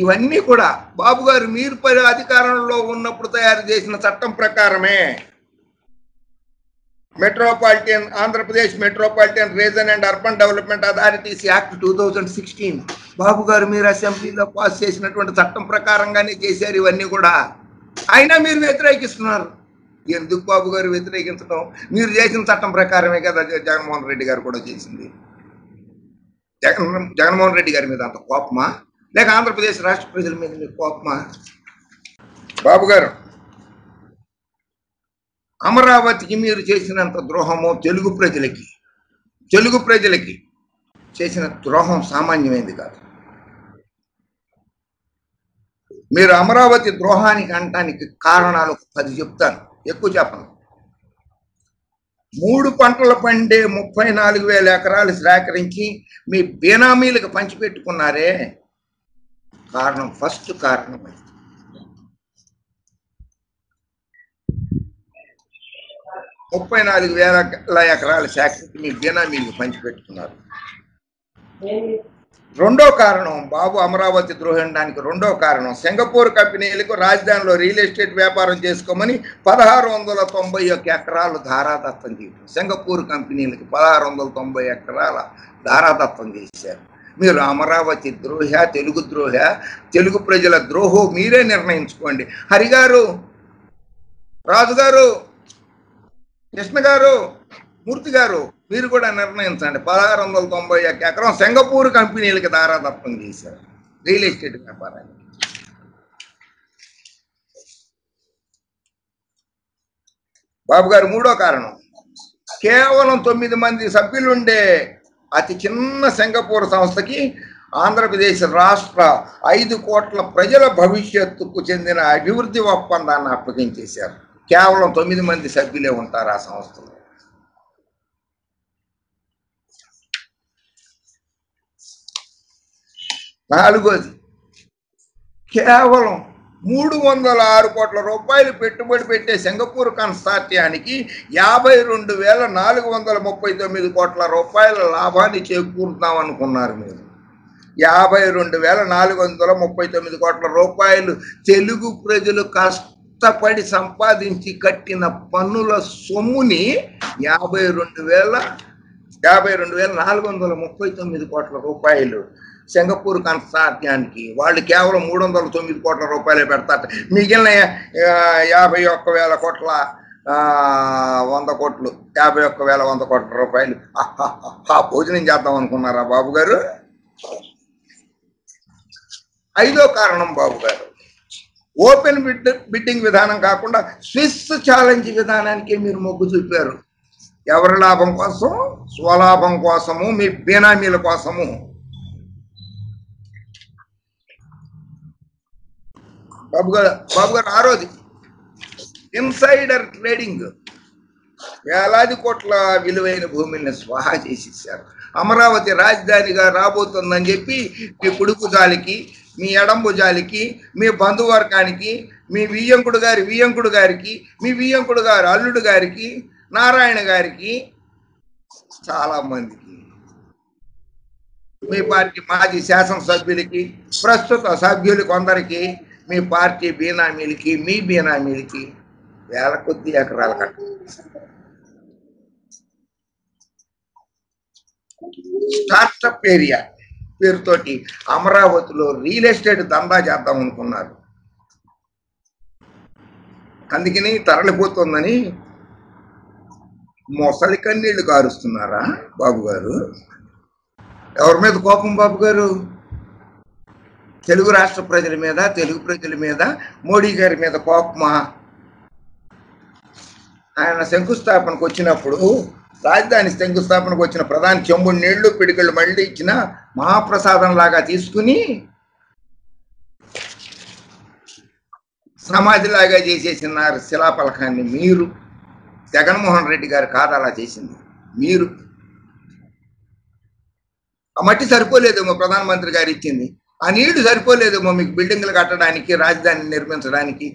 Speaker 2: ఇవన్నీ కూడా బాబు గారు మీరు అధికారంలో ఉన్నప్పుడు తయారు చేసిన చట్టం ప్రకారమే. Metropolitan Andhra Pradesh metropolitan reason and urban development authorities act 2016 బాబు గారు మీరు అసెంబ్లీలో పాస్ చేసినటువంటి చట్టం ప్రకారంగానే చేశారు ఇవన్నీ కూడా. అయినా మీరు వ్యతిరేకిస్తున్నారు. ఎందుకు బాబు గారు వ్యతిరేకించడం? మీరు చేసిన చట్టం ప్రకారమే కదా జగన్మోహన్ రెడ్డి గారు కూడా చేసింది. జగన్మోహన్ రెడ్డి గారి మీద అంత కోపమా, లేక ఆంధ్రప్రదేశ్ రాష్ట్ర ప్రజల మీద మీకు కోపమా? బాబు గారు, అమరావతికి మీరు చేసినంత ద్రోహము తెలుగు ప్రజలకి చేసిన ద్రోహం సామాన్యమైంది కాదు. మీరు అమరావతి ద్రోహానికి అనటానికి కారణాలు 10 చెప్తాను, ఎక్కువ చెప్పను. 3 పంటలు పండే 34,000 ఎకరాలు సేకరించి మీ బేనామీలకు పంచిపెట్టుకున్నారే, కారణం ఫస్ట్ కారణం 34,000 ఎకరాలు సేకరించి మీ బేనామీలకు పంచిపెట్టుకున్నారు. రెండో కారణం, బాబు అమరావతి ద్రోహండానికి రెండో కారణం, సింగపూర్ కంపెనీలకు రాజధానిలో రియల్ ఎస్టేట్ వ్యాపారం చేసుకోమని 1691 ఎకరాలు ధారాదత్తం చేయడం. సింగపూర్ కంపెనీలకు 1690 ఎకరాల ధారాదత్తం చేశారు. మీరు అమరావతి ద్రోహ, తెలుగు ద్రోహ, తెలుగు ప్రజల ద్రోహో మీరే నిర్ణయించుకోండి. హరిగారు, రాజుగారు, కృష్ణ గారు, మూర్తి గారు, మీరు కూడా నిర్ణయించండి. 1691 ఎకరం సింగపూర్ కంపెనీలకి దారాదత్తం చేశారు రియల్ ఎస్టేట్ వ్యాపారాన్ని. బాబు గారు మూడో కారణం, కేవలం 9 మంది సభ్యులుండే అతి చిన్న సింగపూర్ సంస్థకి ఆంధ్రప్రదేశ్ రాష్ట్ర 5 కోట్ల ప్రజల భవిష్యత్తుకు చెందిన అభివృద్ధి ఒప్పందాన్ని అప్పగించేశారు. కేవలం 9 మంది సభ్యులే ఉంటారు ఆ సంస్థలో. నాలుగోది, కేవలం 306 కోట్ల రూపాయలు పెట్టుబడి పెట్టే సింగపూర్ కన్సార్టియానికి 52,439 కోట్ల రూపాయల లాభాన్ని చేకూరుతాం అనుకున్నారు మీరు. 52,439 కోట్ల రూపాయలు తెలుగు ప్రజలు కష్టపడి సంపాదించి కట్టిన పన్నుల సొమ్ముని 52,439 కోట్ల రూపాయలు సింగపూర్ కన్సార్టియానికి వాళ్ళు కేవలం 309 కోట్ల రూపాయలే పెడతారు. మిగిలిన 51,100 కోట్ల 100 కోట్లు 51,100 కోట్ల రూపాయలు భోజనం చేద్దాం అనుకున్నారా బాబు గారు? ఐదో కారణం బాబు గారు, ఓపెన్ బిడ్డింగ్ విధానం కాకుండా స్విస్ ఛాలెంజ్ విధానానికి మీరు మొగ్గు చూపారు. ఎవరి లాభం కోసం? స్వలాభం కోసము, మీ బేనామీల కోసము. బాబు గారు ఆరోది ఇన్సైడర్ ట్రేడింగ్, వేలాది కోట్ల విలువైన భూమిని స్వాహా చేసేసారు. అమరావతి రాజధానిగా రాబోతుందని చెప్పి మీ కుడుకు జాలికి, మీ ఎడంబు జాలికి, మీ బంధువర్గానికి, మీ వియ్యంకుడు గారికి, మీ వియ్యంకుడు గారు అల్లుడు గారికి, నారాయణ గారికి, చాలా మందికి, మీ పార్టీ మాజీ శాసనసభ్యులకి, ప్రస్తుత సభ్యులు కొందరికి, మీ పార్టీ బీనామీలకి, మీ బీనామీలకి వేల కొద్ది ఎకరాల కట్ట. స్టార్టప్ ఏరియా పేరుతోటి అమరావతిలో రియల్ ఎస్టేట్ దందా చేద్దాం అనుకున్నారు. అందుకని తరలిపోతుందని మొసలి కన్నీళ్లు కారుస్తున్నారా బాబు గారు? ఎవరి మీద కోపం బాబు గారు? తెలుగు రాష్ట్ర ప్రజల మీద, తెలుగు ప్రజల మీద, మోడీ గారి మీద కోపమా? ఆయన శంకుస్థాపనకు వచ్చినప్పుడు, రాజధాని శంకుస్థాపనకు వచ్చిన ప్రధాని చెంబుడు నీళ్లు పిడికళ్ళు మళ్ళీ ఇచ్చిన మహాప్రసాదం లాగా తీసుకుని సమాధిలాగా చేసేసినారు శిలాపలకాన్ని మీరు. జగన్మోహన్ రెడ్డి గారు కాదు అలా చేసింది, మీరు. ఆ మట్టి సరిపోలేదేమో ప్రధానమంత్రి గారు ఇచ్చింది, ఆ నీళ్లు సరిపోలేదేమో మీకు బిల్డింగ్లు కట్టడానికి, రాజధాని నిర్మించడానికి.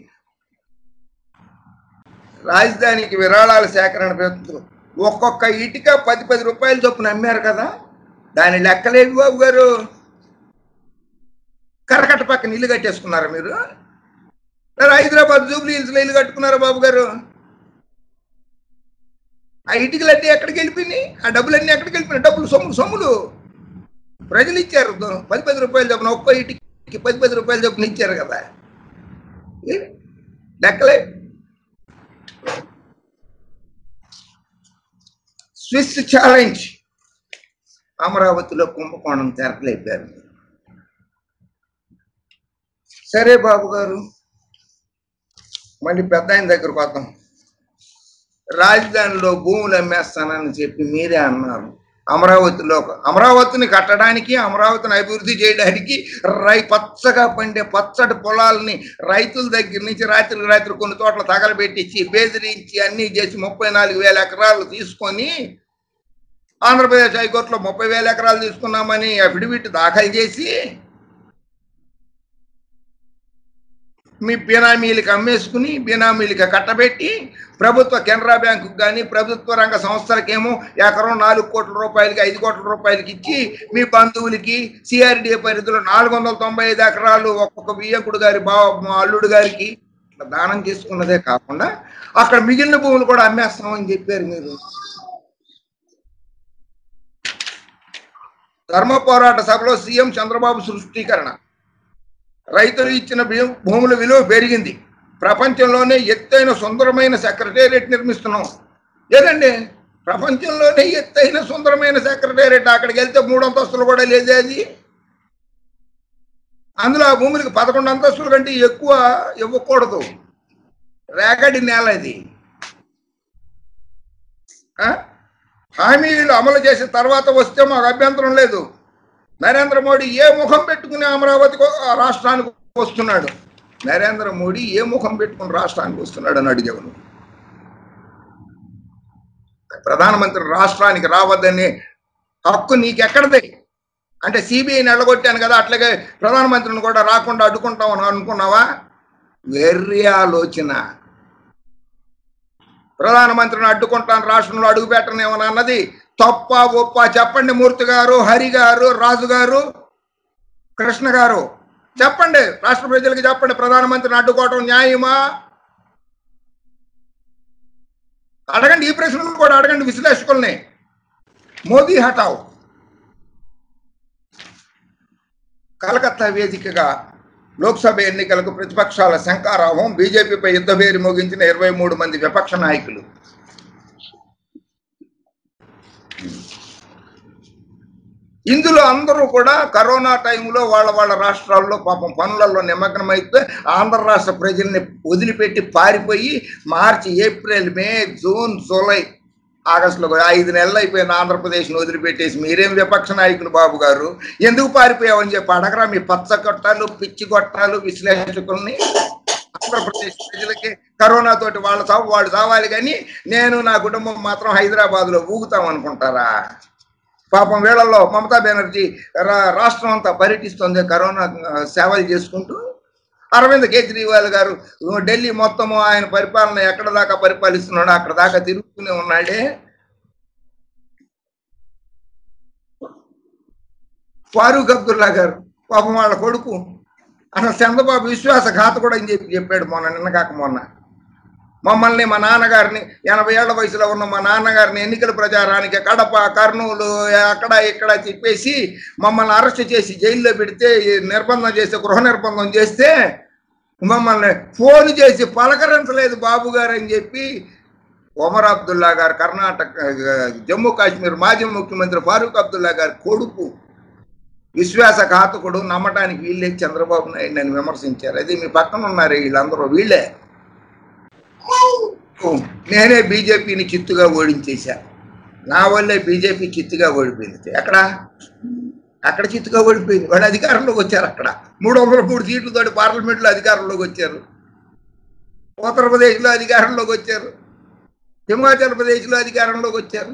Speaker 2: రాజధానికి విరాళాల సేకరణ పెడుతున్నారు. ఒక్కొక్క ఇటుక 10 రూపాయల చొప్పున అమ్మారు కదా, దాని లెక్కలేదు బాబు గారు. కరకట్ట పక్కన ఇల్లు కట్టేసుకున్నారా మీరు? హైదరాబాద్ జూబ్లీ హిల్స్ లో ఇల్లు కట్టుకున్నారా బాబు గారు? ఆ ఇటుకలన్నీ ఎక్కడికి వెళ్ళిపోయినాయి? ఆ డబ్బులన్నీ ఎక్కడికి వెళ్ళిపోయినాయి? డబ్బులు సొమ్ములు ప్రజలు ఇచ్చారు. 10 రూపాయలు చొప్పున ఒక్కో ఇటుకి 10 రూపాయలు చొప్పున ఇచ్చారు కదా, లెక్కలే. స్విస్ ఛాలెంజ్, అమరావతిలో కుంభకోణం తెరలేపారు. సరే బాబు గారు, మళ్ళీ పెద్ద ఆయన దగ్గరకు వద్దాం. రాజధానిలో భూములు అమ్మేస్తానని చెప్పి మీరే అన్నారు. అమరావతిని కట్టడానికి, అమరావతిని అభివృద్ధి చేయడానికి పచ్చగా పండే పచ్చటి పొలాలని రైతుల దగ్గర నుంచి రాత్రి కొన్ని చోట్ల తగలబెట్టించి బెదిరించి అన్నీ చేసి 34,000 ఎకరాలు తీసుకొని ఆంధ్రప్రదేశ్ హైకోర్టులో 30,000 ఎకరాలు తీసుకున్నామని అఫిడవిట్ దాఖలు చేసి మీ బినామీలకు అమ్మేసుకుని, బినామీలకు కట్టబెట్టి, ప్రభుత్వ కెనరా బ్యాంకుకు కానీ ప్రభుత్వ రంగ సంస్థలకేమో ఎకరం 4 కోట్ల రూపాయలకి 5 కోట్ల రూపాయలకి ఇచ్చి, మీ బంధువులకి సిఆర్డీఏ పరిధిలో 495 ఎకరాలు ఒక్కొక్క బియ్యంకుడు గారి అల్లుడు గారికి దానం చేసుకున్నదే కాకుండా అక్కడ మిగిలిన భూములు కూడా అమ్మేస్తామని చెప్పారు మీరు. ధర్మ పోరాట సభలో సీఎం చంద్రబాబు సృష్టీకరణ, రైతులు ఇచ్చిన భూముల విలువ పెరిగింది, ప్రపంచంలోనే ఎత్తైన సుందరమైన సెక్రటేరియట్ నిర్మిస్తున్నాం. ఏదండి, ప్రపంచంలోనే ఎత్తైన సుందరమైన సెక్రటేరియట్, అక్కడికి వెళ్తే 3 అంతస్తులు కూడా లేదే అది. అందులో ఆ భూములకి 11 అంతస్తుల కంటే ఎక్కువ ఇవ్వకూడదు, రేగడి నేల ఇది. హామీలు అమలు చేసిన తర్వాత వస్తే మాకు అభ్యంతరం లేదు. నరేంద్ర మోడీ ఏ ముఖం పెట్టుకుని అమరావతికి రాష్ట్రానికి వస్తున్నాడు? నరేంద్ర మోడీ ఏ ముఖం పెట్టుకుని రాష్ట్రానికి వస్తున్నాడు అని అడిగాను. ప్రధానమంత్రి రాష్ట్రానికి రావద్దనే హక్కు నీకెక్కడదే? అంటే సిబిఐని ఎళ్ళగొట్టాను కదా, అట్లాగే ప్రధానమంత్రిని కూడా రాకుండా అడ్డుకుంటామని అనుకున్నావా? వెర్రి ఆలోచన. ప్రధానమంత్రిని అడ్డుకుంటాను, రాష్ట్రంలో అడుగు పెట్టనేమని అన్నది తప్ప ఒప్ప? చెప్పండి మూర్తి గారు, హరి గారు, రాజు గారు, కృష్ణ గారు, చెప్పండి, రాష్ట్ర ప్రజలకు చెప్పండి, ప్రధానమంత్రిని అడ్డుకోవడం న్యాయమా? అడగండి, ఈ ప్రశ్నలు కూడా అడగండి విశ్లేషకుల్ని. మోదీ హటావ్. కలకత్తా వేదికగా లోక్సభ ఎన్నికలకు ప్రతిపక్షాల శంకారావం, బీజేపీపై యుద్ధభేరి మోగించిన 23 మంది విపక్ష నాయకులు. ఇందులో అందరూ కూడా కరోనా టైంలో వాళ్ళ రాష్ట్రాల్లో పాపం పనులలో నిమగ్నమైతే ఆంధ్ర రాష్ట్ర ప్రజల్ని వదిలిపెట్టి పారిపోయి మార్చి, ఏప్రిల్, మే, జూన్, జూలై, ఆగస్టులో 5 నెలలు అయిపోయిన ఆంధ్రప్రదేశ్ని వదిలిపెట్టేసి మీరేం విపక్ష నాయకులు బాబు గారు, ఎందుకు పారిపోయావని చెప్పి అడగరా మీ పచ్చ కొట్టాలు, పిచ్చి కొట్టాలు విశ్లేషకుల్ని? ఆంధ్రప్రదేశ్ ప్రజలకి కరోనా తోటి వాళ్ళ చావు వాళ్ళు చావాలి, కానీ నేను నా కుటుంబం మాత్రం హైదరాబాద్లో ఊగుతాం అనుకుంటారా? పాపం వేళల్లో మమతా బెనర్జీ రాష్ట్రం అంతా పర్యటిస్తుంది కరోనా సేవలు చేసుకుంటూ. అరవింద్ కేజ్రీవాల్ గారు ఢిల్లీ మొత్తము ఆయన పరిపాలన ఎక్కడ దాకా పరిపాలిస్తున్నాడో అక్కడ దాకా తిరుగుతూనే ఉన్నాడే. ఫారూక్ అబ్దుల్లా గారు పాపం వాళ్ళ కొడుకు అసలు చంద్రబాబు విశ్వాసఘాతకుడు అని చెప్పాడు నిన్న కాక మొన్న. మమ్మల్ని, మా నాన్నగారిని, 80 ఏళ్ల వయసులో ఉన్న మా నాన్నగారిని ఎన్నికల ప్రచారానికి కడప, కర్నూలు, అక్కడ ఇక్కడ చెప్పేసి మమ్మల్ని అరెస్ట్ చేసి జైల్లో పెడితే, నిర్బంధం చేస్తే, గృహ నిర్బంధం చేస్తే మమ్మల్ని ఫోన్ చేసి పలకరించలేదు బాబు గారు అని చెప్పి ఒమర్ అబ్దుల్లా గారు, కర్ణాటక, జమ్మూ కాశ్మీర్ మాజీ ముఖ్యమంత్రి ఫారూక్ అబ్దుల్లా గారి కొడుకు విశ్వాసఘాతకుడు, నమ్మటానికి వీళ్ళే చంద్రబాబు నాయుడు అని విమర్శించారు. అది మీ పక్కన ఉన్నారు వీళ్ళందరూ, వీళ్ళే. నేనే బీజేపీని చిత్తుగా ఓడించేశా, నా వల్లే బీజేపీ చిత్తుగా ఓడిపోయింది. అక్కడ చిత్తుగా ఓడిపోయింది. వాళ్ళు అధికారంలోకి వచ్చారు, అక్కడ 303 సీట్లతోటి పార్లమెంట్లో అధికారంలోకి వచ్చారు, ఉత్తరప్రదేశ్లో అధికారంలోకి వచ్చారు. హిమాచల్ ప్రదేశ్లో అధికారంలోకి వచ్చారు.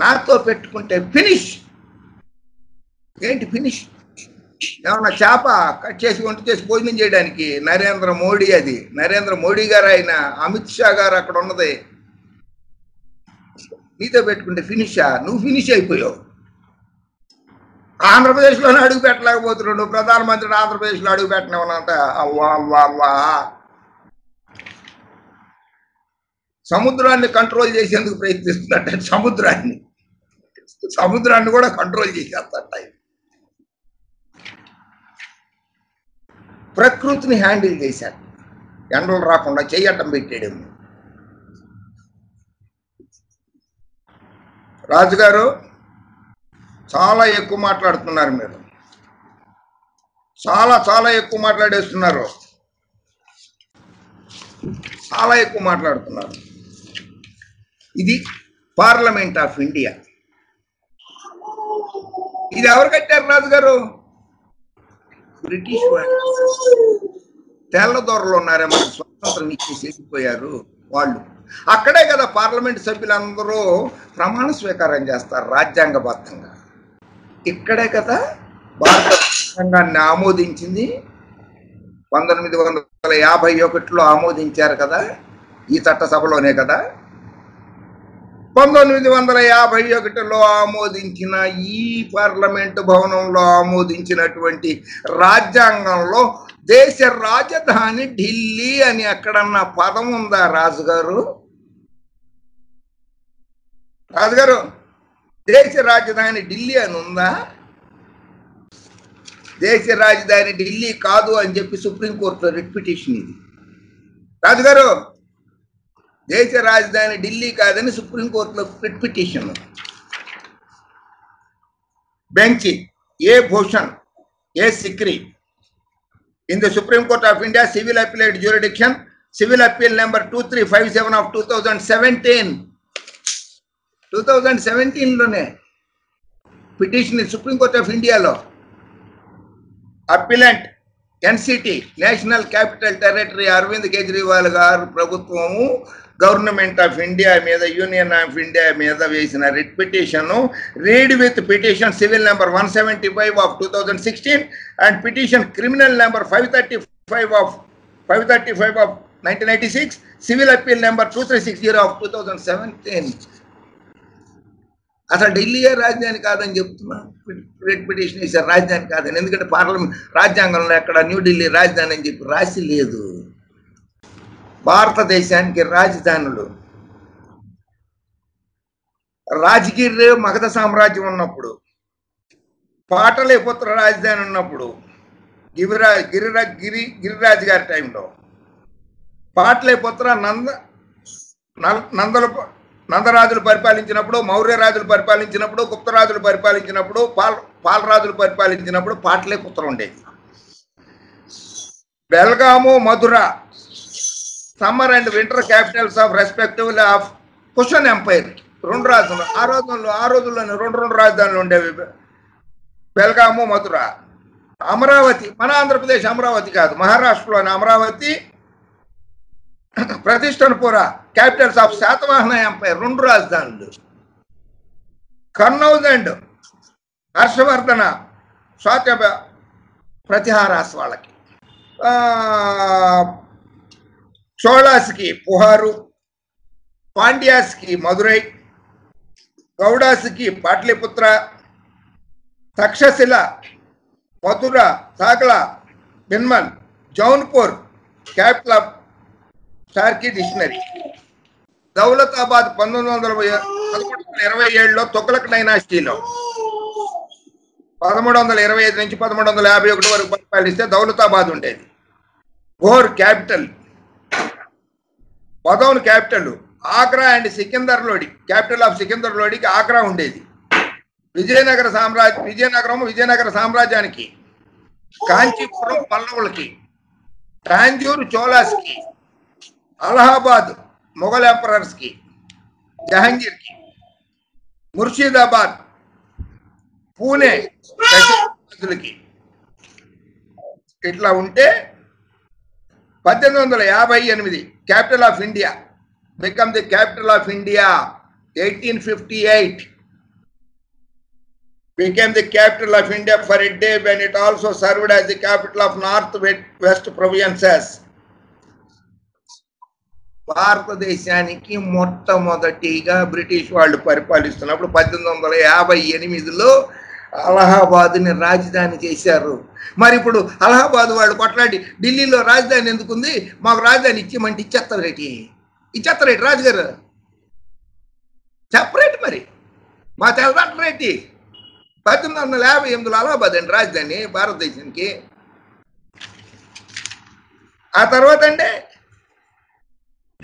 Speaker 2: నాతో పెట్టుకుంటే ఫినిష్. ఏంటి ఫినిష్? ఏమన్నా చేప కట్ చేసి వంట చేసి భోజనం చేయడానికి నరేంద్ర మోడీ, అది నరేంద్ర మోడీ గారు, ఆయన అమిత్ షా గారు అక్కడ ఉన్నది. నీతో పెట్టుకుంటే ఫినిషా? నువ్వు ఫినిష్ అయిపోయావు. ఆంధ్రప్రదేశ్లోనే అడుగు పెట్టలేకపోతున్నాడు ప్రధానమంత్రిని. ఆంధ్రప్రదేశ్లో అడుగు పెట్టినవనంత అవ్వా. సముద్రాన్ని కంట్రోల్ చేసేందుకు ప్రయత్నిస్తున్నట్ట. సముద్రాన్ని కూడా కంట్రోల్ చేసేస్తట. ప్రకృతిని హ్యాండిల్ చేశాడు. ఎండలు రాకుండా చెయ్యటం పెట్టాడేమో. రాజుగారు చాలా ఎక్కువ మాట్లాడుతున్నారు మీరు. చాలా ఎక్కువ మాట్లాడేస్తున్నారు. చాలా ఎక్కువ మాట్లాడుతున్నారు. ఇది పార్లమెంట్ ఆఫ్ ఇండియా. ఇది ఎవరు కట్టారు రాజుగారు? బ్రిటిష్ వాళ్ళు. తెల్లదొరలు ఉన్నారే మనకు స్వతంత్రం ఇచ్చేసి వెళ్ళిపోయారు వాళ్ళు. అక్కడే కదా పార్లమెంట్ సభ్యులందరూ ప్రమాణ స్వీకారం చేస్తారు రాజ్యాంగబద్ధంగా. ఇక్కడే కదా భారత రాజ్యాంగాన్ని ఆమోదించింది. 1951లో ఆమోదించారు కదా, ఈ చట్టసభలోనే కదా. 1951లో ఆమోదించిన ఈ పార్లమెంటు భవనంలో ఆమోదించినటువంటి రాజ్యాంగంలో దేశ రాజధాని ఢిల్లీ అని ఎక్కడన్నా పదం ఉందా రాజుగారు? రాజుగారు, దేశ రాజధాని ఢిల్లీ అని ఉందా? దేశ రాజధాని ఢిల్లీ కాదు అని చెప్పి సుప్రీంకోర్టులో రిట్ పిటిషన్ ఇది. రాజుగారు, దేశ రాజధాని ఢిల్లీ కాదని సుప్రీంకోర్టులో writ petition. Bench A Bhushan, A Sikri in the Supreme Court of India Civil Appellate Jurisdiction, Civil Appeal number 2357 of 2017. 2017లోనే పిటిషన్ సుప్రీం కోర్ట్ ఆఫ్ ఇండియాలో. Appellant NCT, national capital territory, Arvind Kejriwal garu ప్రభుత్వము గవర్నమెంట్ ఆఫ్ ఇండియా మీద, యూనియన్ ఆఫ్ ఇండియా మీద వేసిన writ petition read with petition civil number 175 of 2016 and petition criminal number 535 of 1996, civil appeal number 2360 of 2017. అసలు ఢిల్లీయే రాజధాని కాదని చెప్తున్నా. Writ petition వేసారు రాజధాని కాదని. ఎందుకంటే పార్లమెంట్ రాజ్యాంగంలో ఎక్కడ న్యూఢిల్లీ రాజధాని అని చెప్పి రాసి లేదు. భారతదేశానికి రాజధానులు రాజగిరి మగధ సామ్రాజ్యం ఉన్నప్పుడు, పాటలీపుత్ర రాజధాని ఉన్నప్పుడు, గిరిరాజు గారి టైంలో పాటలీపుత్ర నందరాజులు పరిపాలించినప్పుడు, మౌర్య రాజులు పరిపాలించినప్పుడు, గుప్తరాజులు పరిపాలించినప్పుడు, పాలరాజులు పరిపాలించినప్పుడు పాటలీపుత్ర ఉండేది. Belgaum, Mathura summer and winter capitals of respectively of Kushan empire. రెండు రాజులు ఆ రోజుల్లోనే రెండు రాజధానులు ఉండేవి. బెల్గాము, మధుర. అమరావతి, మన ఆంధ్రప్రదేశ్ అమరావతి కాదు, మహారాష్ట్రలోని Amaravati, ప్రతిష్టన్పుర Capitals of Satavahana umpire, రెండు రాజధానులు. కన్నౌజ్ అండ్ హర్షవర్ధన స్వాత ప్రతిహారాస్ వాళ్ళకి. చోళాస్కి పుహారు, పాండ్యాస్కి మదురై, గౌడాస్కి పాటలీపుత్ర, తక్షశిల, మథుర, సాగల, బిన్మన్, జౌన్పూర్ క్యాపిటల్ ఆఫ్ సార్కి డిక్షనరీ. దౌలతాబాద్ 1127లో తుగ్లక్ డైనాసిటీలో 1325 నుంచి 1351 వరకు పరిపాలిస్తే దౌలతాబాద్ ఉండేది. Ghor capital, Badaun capital, Agra and Sikandar Lodi capital of Sikandar లోడికి Agra ఉండేది. విజయనగర సామ్రాజ్యానికి, కాంచీపురం పల్లవులకి, టాంజూర్ చోళాస్కి, అలహాబాద్ మొఘల్ ఎంపరర్స్కి, జహంగీర్కి, ముర్షిదాబాద్, పూణే రాజులకి. ఇట్లా ఉంటే 1858 capital of India, become the capital of India. 1858 became the capital of India for a day when it also served as the capital of North-West provinces. భారతదేశానికి మొట్టమొదటిగా British వాళ్ళు పరిపాలిస్తున్నప్పుడు 1858లో అలహాబాద్ని రాజధాని చేశారు. మరి ఇప్పుడు అలహాబాద్ వాళ్ళు కొట్లాడి ఢిల్లీలో రాజధాని ఎందుకుంది, మాకు రాజధాని ఇచ్చేమంటే ఇచ్చేస్తారేటి రాజుగారు సెపరేట్. మరి మా తెల్లరేటి 1858లో అలహాబాద్ అండి రాజధాని భారతదేశానికి. ఆ తర్వాత అంటే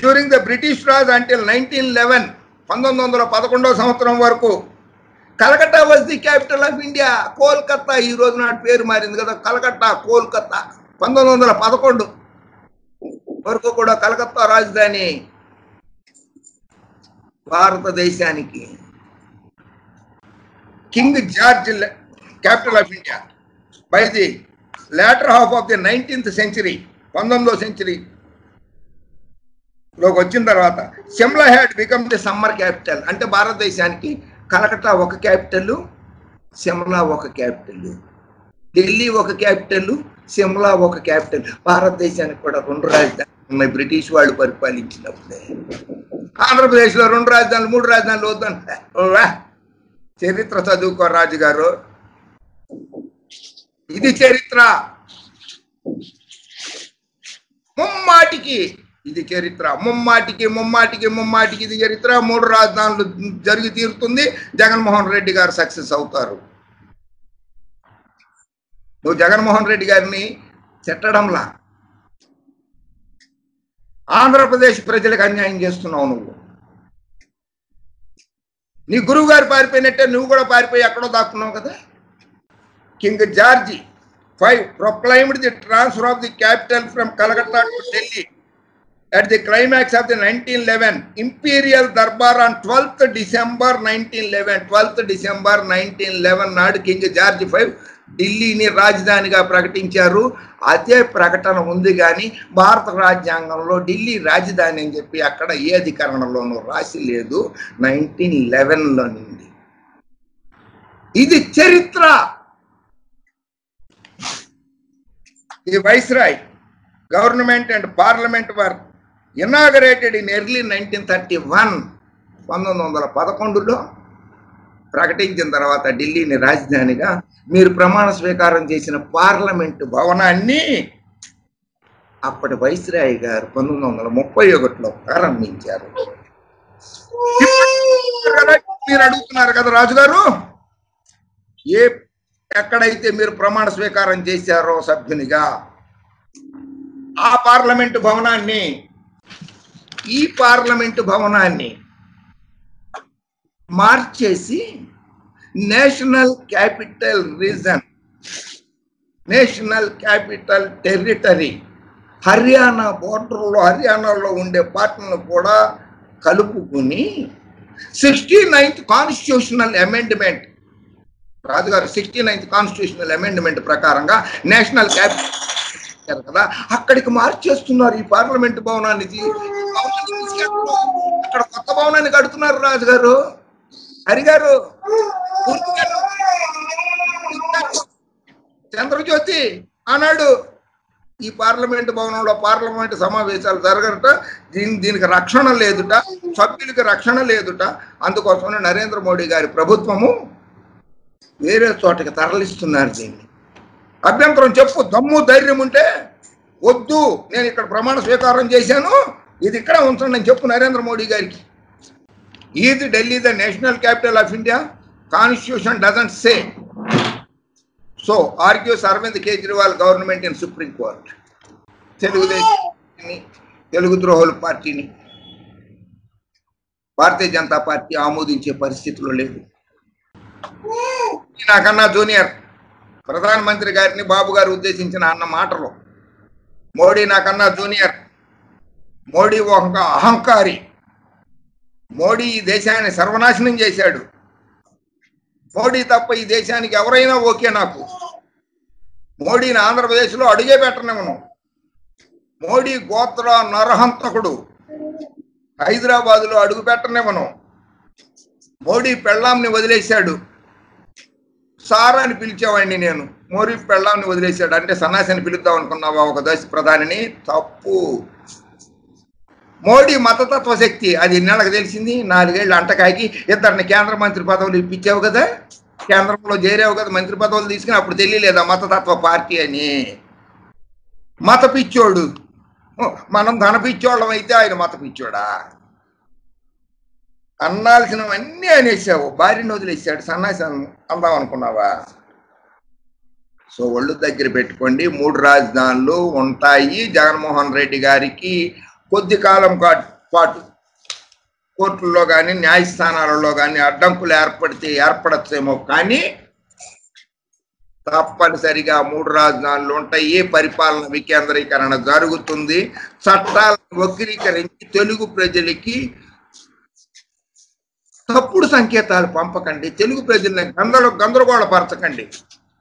Speaker 2: during the British Raj until 1911 1911 సంవత్సరం వరకు Calcutta was the capital of India. Kolkata ఈ రోజు నాటి పేరు మారింది కదా, కలకత్తా కోల్కత్తా. 1911 వరకు కూడా కలకత్తా రాజధాని భారతదేశానికి. King George capital of India by the latter half of the 19th century 19వ సెంచరీ లోకి వచ్చిన తర్వాత Shimla had become the summer capital. అంటే భారతదేశానికి కలకత్తా ఒక క్యాపిటల్, సిమ్లా ఒక క్యాపిటల్, ఢిల్లీ ఒక క్యాపిటల్, సిమ్లా ఒక క్యాపిటల్. భారతదేశానికి కూడా 2 రాజధానులు ఉన్నాయి బ్రిటిష్ వాళ్ళు పరిపాలించినప్పుడే. ఆంధ్రప్రదేశ్లో 2 రాజధానులు 3 రాజధానులు వద్దంటే చరిత్ర చదువుకో రాజుగారు, ఇది చరిత్ర. ముమ్మాటికి ఇది చరిత్ర, ముమ్మాటికి ఇది చరిత్ర. 3 రాజధానులు జరిగి తీరుతుంది. జగన్మోహన్ రెడ్డి గారు సక్సెస్ అవుతారు. నువ్వు జగన్మోహన్ రెడ్డి గారిని తిట్టడంలా ఆంధ్రప్రదేశ్ ప్రజలకు అన్యాయం చేస్తున్నావు. నువ్వు నీ గురువు గారు పారిపోయినట్టే నువ్వు కూడా పారిపోయి ఎక్కడో దాక్కున్నావు కదా. King George 5 proclaimed the transfer of the capital from Calcutta to Delhi at the climax of the 1911 Imperial Darbar on 12th December 1911 నాడు కింగ్ జార్జ్ 5 ఢిల్లీని రాజధానిగా ప్రకటించారు. అదే ప్రకటన ఉంది కానీ భారత రాజ్యాంగంలో ఢిల్లీ రాజధాని అని చెప్పి అక్కడ ఏ అధికరణలోనూ రాసి లేదు. 1911లో నుండి ఇది చరిత్ర. The Viceroy, government and parliament were inaugurated in early 1931. 1911లో ప్రకటించిన తర్వాత ఢిల్లీని రాజధానిగా మీరు ప్రమాణ స్వీకారం చేసిన పార్లమెంటు భవనాన్ని అప్పటి వైస్రాయ్ గారు 1931లో ప్రారంభించారు. మీరు అడుగుతున్నారు కదా రాజుగారు, ఎక్కడైతే మీరు ప్రమాణ స్వీకారం చేశారో సభ్యునిగా ఆ పార్లమెంటు భవనాన్ని, ఈ పార్లమెంటు భవనాన్ని మార్చేసి national capital region, national capital territory, Haryana బోర్డర్లో హర్యానాలో ఉండే పార్టీలను కూడా కలుపుకుని 69th కాన్స్టిట్యూషనల్ అమెండ్మెంట్ రాజుగారు 69th కాన్స్టిట్యూషనల్ అమెండ్మెంట్ ప్రకారంగా నేషనల్ క్యాపిటల్ కదా అక్కడికి మార్చేస్తున్నారు. ఈ పార్లమెంట్ భవనాన్ని అక్కడ కొత్త భవనాన్ని కడుతున్నారు రాజుగారు. హరిగారు చంద్రజ్యోతి ఆనాడు ఈ పార్లమెంట్ భవనంలో పార్లమెంట్ సమావేశాలు జరగట, దీనికి రక్షణ లేదుట, సభ్యులకి రక్షణ లేదుట. అందుకోసమే నరేంద్ర మోడీ గారి ప్రభుత్వము వేరే చోటకి తరలిస్తున్నారు. దీన్ని అభ్యంతరం చెప్పు, దమ్ము ధైర్యం ఉంటే వద్దు, నేను ఇక్కడ ప్రమాణ స్వీకారం చేశాను, ఇది ఇక్కడ ఉంచండి అని చెప్పు నరేంద్ర మోడీ గారికి. Is Delhi the national capital of India? Constitution doesn't say so, argues Arvind Kejriwal government in supreme court. తెలుగుదేశాన్ని, తెలుగు ద్రోహుల పార్టీని భారతీయ జనతా పార్టీ ఆమోదించే పరిస్థితిలో లేదు. నాకన్నా జూనియర్ ప్రధానమంత్రి గారిని బాబు గారు ఉద్దేశించిన అన్న మాటలు, మోడీ నాకన్నా జూనియర్, మోడీ ఒక అహంకారి, మోడీ ఈ దేశాన్ని సర్వనాశనం చేశాడు, మోడీ తప్ప ఈ దేశానికి ఎవరైనా ఓకే, నాకు మోడీని ఆంధ్రప్రదేశ్లో అడుగే పెట్టనివ్వను, మోడీ గోత్ర నరహంతకుడు హైదరాబాదులో అడుగు పెట్టనివ్వను. మోడీ పెళ్ళాంని వదిలేశాడు. సారా అని పిలిచేవాడిని నేను. మోడీ పెళ్ళాంని వదిలేశాడు అంటే సన్నాసిని పిలుద్దాం అనుకున్నావా ఒక దేశ ప్రధానిని? తప్పు. మోడీ మతతత్వ శక్తి, అది ఇన్నాళ్ళకి తెలిసింది. 4 ఏళ్ళు అంటకాకి ఇద్దరిని కేంద్ర మంత్రి పదవులు ఇప్పించావు కదా, కేంద్రంలో చేరావు కదా, మంత్రి పదవులు తీసుకుని. అప్పుడు తెలియలేదా మతతత్వ పార్టీ అని? మత పిచ్చోడు. మనం ధన పిచ్చోళ్ళం అయితే ఆయన మత పిచ్చోడా? అన్నాల్సినవన్నీ అనేసావు. భార్యను వదిలేసాడు. సన్నాసి అందాం అనుకున్నావా? సో ఒళ్ళు దగ్గర పెట్టుకోండి. 3 రాజధానులు ఉంటాయి. జగన్మోహన్ రెడ్డి గారికి కొద్ది కాలం పాటు కోర్టుల్లో కానీ న్యాయస్థానాలలో కానీ అడ్డంకులు ఏర్పడచ్చేమో, కానీ తప్పనిసరిగా 3 రాజధానులు ఉంటాయి. పరిపాలన వికేంద్రీకరణ జరుగుతుంది. చట్టాలను వక్రీకరించి తెలుగు ప్రజలకి తప్పుడు సంకేతాలు పంపకండి. తెలుగు ప్రజల్ని గందరగోళపరచకండి.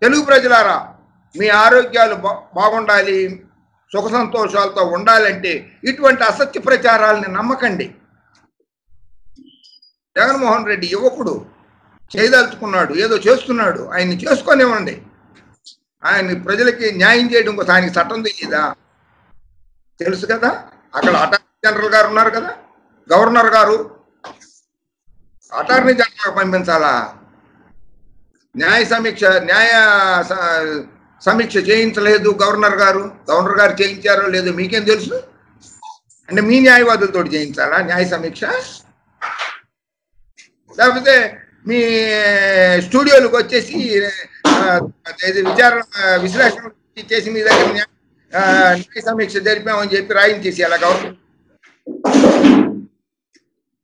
Speaker 2: తెలుగు ప్రజలారా, మీ ఆరోగ్యాలు బాగుండాలి, సుఖ సంతోషాలతో ఉండాలంటే ఇటువంటి అసత్య ప్రచారాలని నమ్మకండి. జగన్మోహన్ రెడ్డి యువకుడు, చేయదలుచుకున్నాడు, ఏదో చేస్తున్నాడు, ఆయన్ని చేసుకొనివ్వండి. ఆయన ప్రజలకి న్యాయం చేయడం కోసం ఆయనకి చట్టం తెలియదా? తెలుసు కదా. అక్కడ అటార్నీ జనరల్ గారు ఉన్నారు కదా, గవర్నర్ గారు. అటార్నీ జనరల్ పంపించాలా? న్యాయ సమీక్ష చేయించలేదు గవర్నర్ గారు. గవర్నర్ గారు చేయించారో లేదో మీకేం తెలుసు? అంటే మీ న్యాయవాదులతో చేయించాలా న్యాయ సమీక్ష? లేకపోతే మీ స్టూడియోలకు వచ్చేసి విశ్లేషణ చేసి మీ దగ్గర న్యాయ సమీక్ష జరిపామని చెప్పి రాయించేసి అలా గవర్నర్.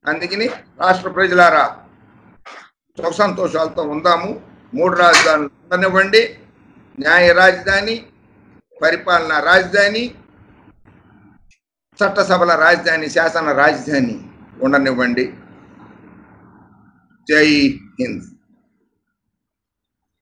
Speaker 2: అందుకని రాష్ట్ర ప్రజలారా, సుఖ సంతోషాలతో ఉందాము. 3 రాజధానులు ఉండనివ్వండి. న్యాయ రాజధాని, పరిపాలన రాజధాని, చట్టసభల రాజధాని, శాసన రాజధాని ఉండనివ్వండి. జై హింద్.